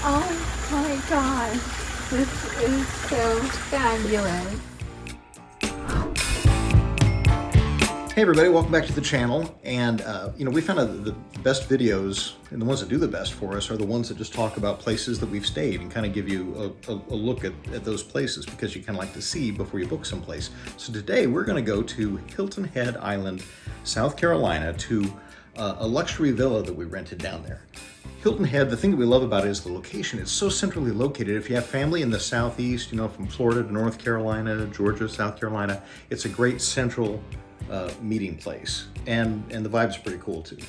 Oh my gosh, this is so fabulous. Hey everybody, welcome back to the channel. And we found out that the best videos and the ones that do the best for us are the ones that just talk about places that we've stayed and kind of give you a look at those places, because you kind of like to see before you book someplace. So today we're going to go to Hilton Head Island, South Carolina, to a luxury villa that we rented down there. Hilton Head, the thing that we love about it is the location. It's so centrally located. If you have family in the southeast, from Florida to North Carolina, Georgia, South Carolina, it's a great central meeting place, and the vibe's pretty cool too.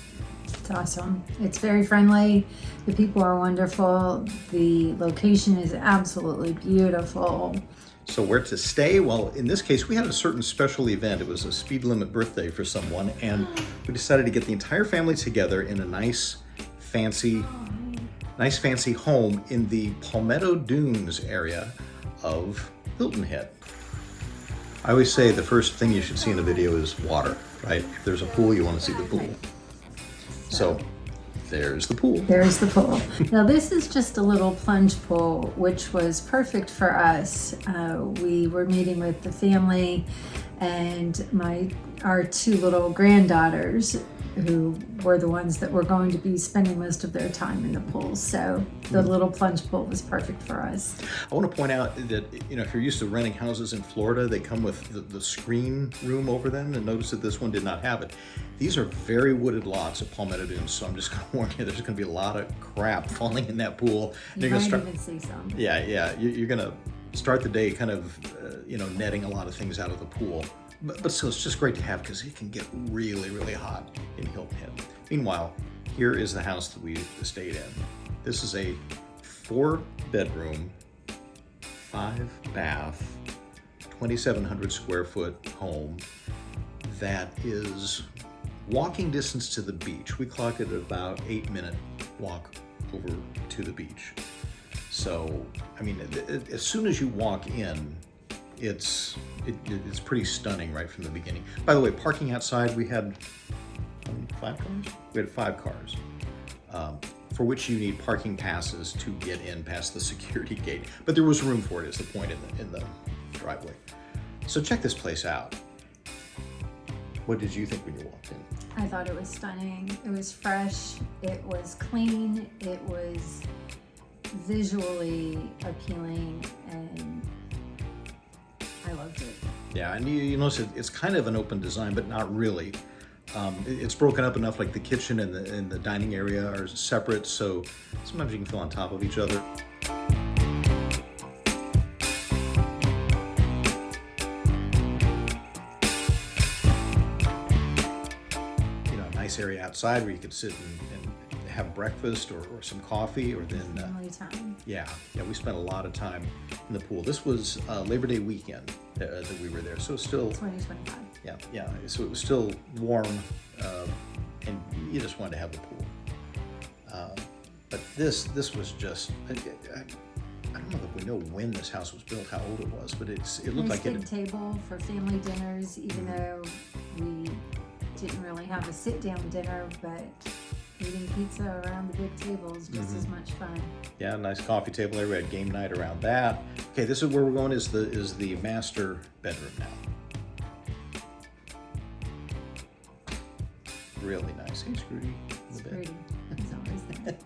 It's awesome. It's very friendly. The people are wonderful. The location is absolutely beautiful. So where to stay? Well, in this case, we had a certain special event. It was a speed limit birthday for someone, and we decided to get the entire family together in a nice fancy home in the Palmetto Dunes area of Hilton Head. I always say the first thing you should see in a video is water, right? If there's a pool, you want to see the pool. So there's the pool. There's the pool. Now this is just a little plunge pool, which was perfect for us. We were meeting with the family and our two little granddaughters, who were the ones that were going to be spending most of their time in the pool. So the little plunge pool was perfect for us. I want to point out that, if you're used to renting houses in Florida, they come with the screen room over them, and notice that this one did not have it. These are very wooded lots at Palmetto Dunes, so I'm just going to warn you, there's going to be a lot of crap falling in that pool. You might even see some. Yeah. You're going to start the day kind of, netting a lot of things out of the pool. But still, it's just great to have, because it can get really, really hot in Hilton Head. Meanwhile, here is the house that we stayed in. This is a 4-bedroom, 5-bath, 2,700 square foot home that is walking distance to the beach. We clocked it at about 8-minute walk over to the beach. So, as soon as you walk in, it's pretty stunning right from the beginning. By the way, parking outside, we had 5 cars? We had 5 cars, for which you need parking passes to get in past the security gate. But there was room for it, is the point, in the driveway. So check this place out. What did you think when you walked in? I thought it was stunning. It was fresh. It was clean. It was visually appealing, and I loved it. Yeah, and you notice it's kind of an open design, but not really. It's broken up enough, like the kitchen and the dining area are separate, so sometimes you can feel on top of each other. A nice area outside where you could sit and have breakfast or some coffee, or then Family time. Yeah, we spent a lot of time in the pool. This was Labor Day weekend that we were there, so it's still 2025. Yeah. So it was still warm, and you just wanted to have the pool. But this was just, I don't know that we know when this house was built, how old it was, but it looked like it. Nice big table for family dinners, even though we didn't really have a sit-down dinner, but eating pizza around the big table is just as much fun. Yeah, nice coffee table there. We had game night around that. Okay, this is where we're going, is the master bedroom now. Really nice. Hey, Scrooty. It's pretty. It's always there.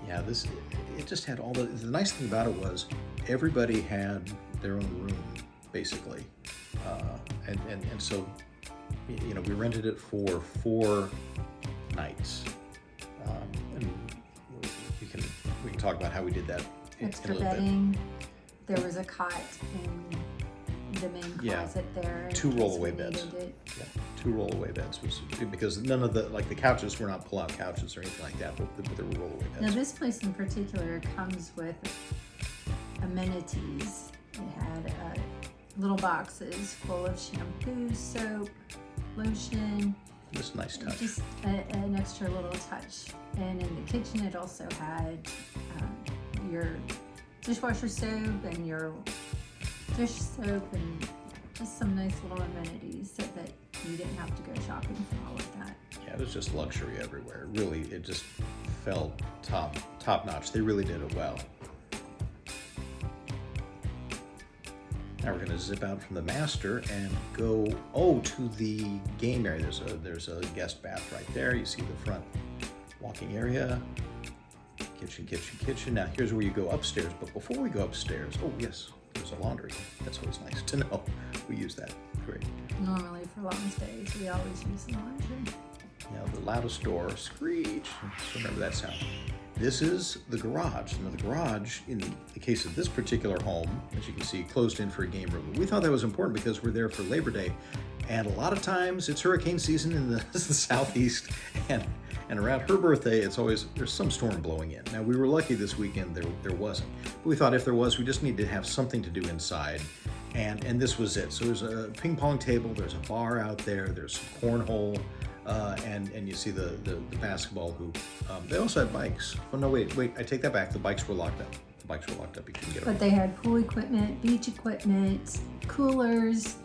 Yeah, it just had all the nice thing about it was everybody had their own room, basically. And so, we rented it for 4 nights. And we can talk about how we did that in a Extra little bedding. bit. There was a cot in the main closet there. 2 in case roll-away we beds. needed it. Yeah, 2 roll-away beds because none of the couches were not pull-out couches or anything like that, but there were roll-away beds. Now this place in particular comes with amenities. It had little boxes full of shampoo, soap, lotion. Just a nice touch. Just an extra little touch. And in the kitchen it also had your dishwasher soap and your dish soap and just some nice little amenities so that you didn't have to go shopping for all of that. Yeah, it was just luxury everywhere. Really, it just felt top notch. They really did it well. Now we're going to zip out from the master and go to the game area. There's a guest bath right there. You see the front walking area. Kitchen. Now here's where you go upstairs. But before we go upstairs, yes, there's a laundry. That's always nice to know. We use that. Great. Normally for long stays, we always use the laundry. Now the loudest door, screech. So remember that sound. This is the garage. Now the garage, in the case of this particular home, as you can see, closed in for a game room. We thought that was important because we're there for Labor Day, and a lot of times it's hurricane season in the southeast, and around her birthday, there's some storm blowing in. Now we were lucky this weekend there wasn't, but we thought if there was, we just needed to have something to do inside, and this was it. So there's a ping pong table, there's a bar out there, there's some cornhole. And you see the basketball hoop. They also had bikes. Oh no, wait, I take that back. The bikes were locked up. You couldn't get them. But they had pool equipment, beach equipment, coolers,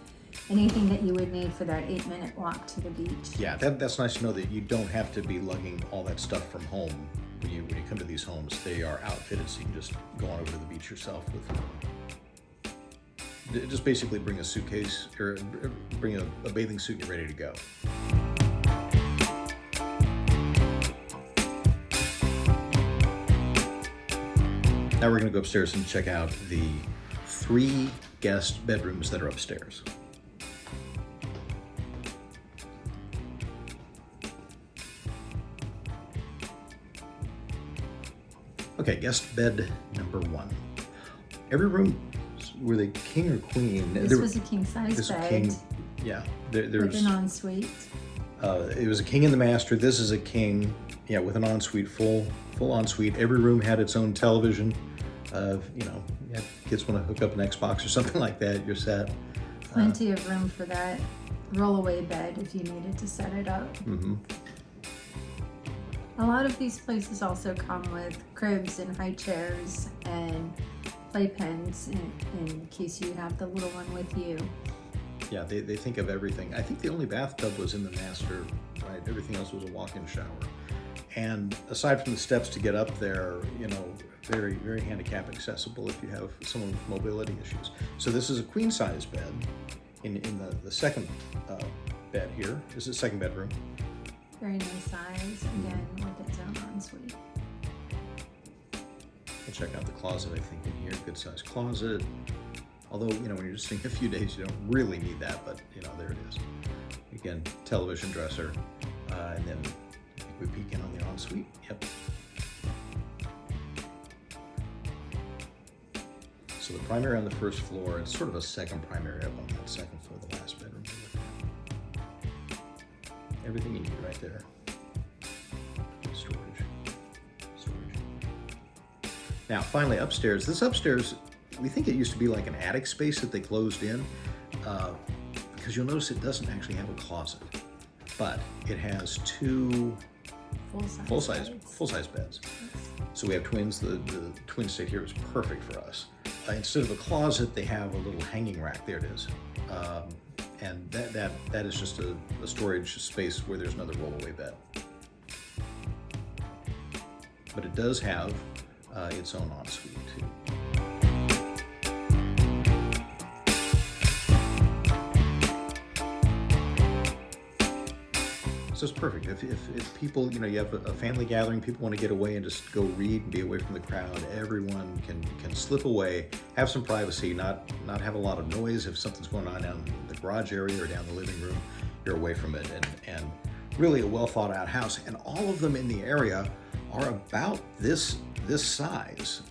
anything that you would need for that 8-minute walk to the beach. Yeah, that's nice to know that you don't have to be lugging all that stuff from home when you come to these homes. They are outfitted, so you can just go on over to the beach yourself with. Just basically bring a suitcase or bring a bathing suit and you're ready to go. Now we're going to go upstairs and check out the 3 guest bedrooms that are upstairs. Okay, guest bed number 1. Every room, were they king or queen? This was a king size bed. King, yeah. With an ensuite. It was a king in the master. This is a king, with an ensuite, full ensuite. Every room had its own television. Kids want to hook up an Xbox or something like that, you're set. Plenty of room for that roll-away bed if you needed to set it up. Mm-hmm. A lot of these places also come with cribs and high chairs and playpens in case you have the little one with you. Yeah, they think of everything. I think the only bathtub was in the master, right? Everything else was a walk-in shower. And aside from the steps to get up there, very, very handicap accessible if you have someone with mobility issues. So this is a queen size bed in the second bed here. This is the second bedroom. Very nice size, again, with its own ensuite. We'll check out the closet, I think, in here. Good size closet. Although, when you're just staying a few days, you don't really need that, but, there it is. Again, television dresser, and then I think we peek in on the ensuite. Yep. So the primary on the first floor, it's sort of a second primary up on that second floor, the last bedroom. Everything you need right there. Storage. Now, finally, upstairs. This upstairs, we think it used to be like an attic space that they closed in, because you'll notice it doesn't actually have a closet, but it has 2 full-size beds. So we have twins. The twin state here is perfect for us. Instead of a closet, they have a little hanging rack. There it is. And that is just a storage space where there's another rollaway bed. But it does have its own ensuite too. So it's perfect. If people, you have a family gathering, people want to get away and just go read and be away from the crowd, everyone can slip away, have some privacy, not have a lot of noise. If something's going on down the garage area or down the living room, you're away from it. And really a well thought out house. And all of them in the area are about this size.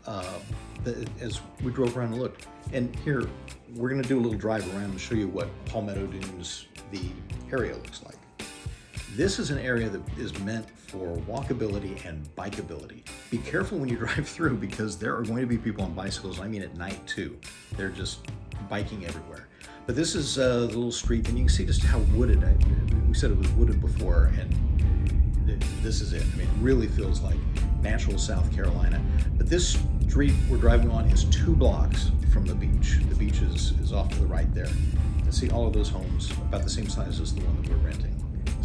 As we drove around and looked. And here, we're going to do a little drive around and show you what Palmetto Dunes, the area, looks like. This is an area that is meant for walkability and bikeability. Be careful when you drive through because there are going to be people on bicycles, I mean at night too. They're just biking everywhere. But this is the little street, and you can see just how wooded, we said it was wooded before, and this is it. I mean, it really feels like natural South Carolina. But this street we're driving on is 2 blocks from the beach. The beach is off to the right there. You can see all of those homes about the same size as the one that we're renting.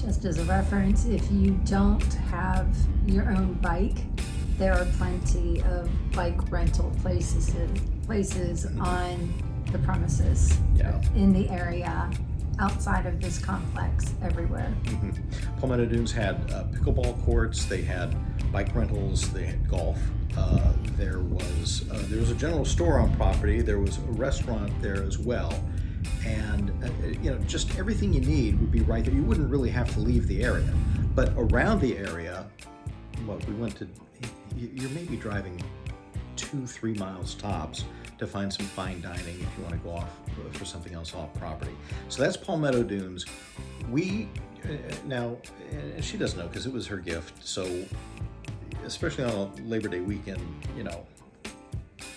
just as a reference, if you don't have your own bike, there are plenty of bike rental places on the premises, Yeah. in the area, outside of this complex, everywhere. Palmetto Dunes had pickleball courts, they had bike rentals, they had golf. There was a general store on property, there was a restaurant there as well, and just everything you need would be right there. You wouldn't really have to leave the area, but around the area, you're maybe driving 2-3 miles tops to find some fine dining if you want to go off for something else off property. So that's Palmetto Dunes. Now, she doesn't know because it was her gift, so especially on a Labor Day weekend,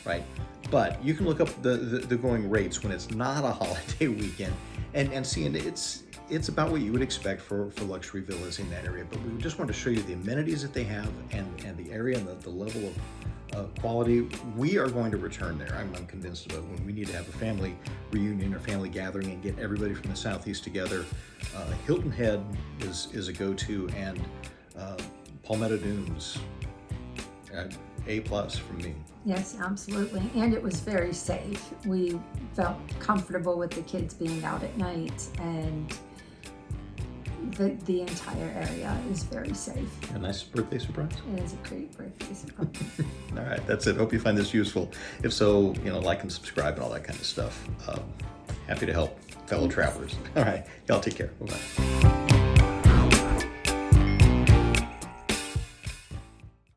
right? But you can look up the going rates when it's not a holiday weekend and see, and it's about what you would expect for luxury villas in that area. But we just wanted to show you the amenities that they have and the area and the level of quality. We are going to return there. I'm convinced of it. When we need to have a family reunion or family gathering and get everybody from the Southeast together, Hilton Head is a go-to, and Palmetto Dunes, A+ from me. Yes, absolutely. And it was very safe. We felt comfortable with the kids being out at night, and the entire area is very safe. A nice birthday surprise? It is a great birthday surprise. All right, that's it. Hope you find this useful. If so, like and subscribe and all that kind of stuff. Happy to help fellow travelers. All right, y'all take care. Bye-bye.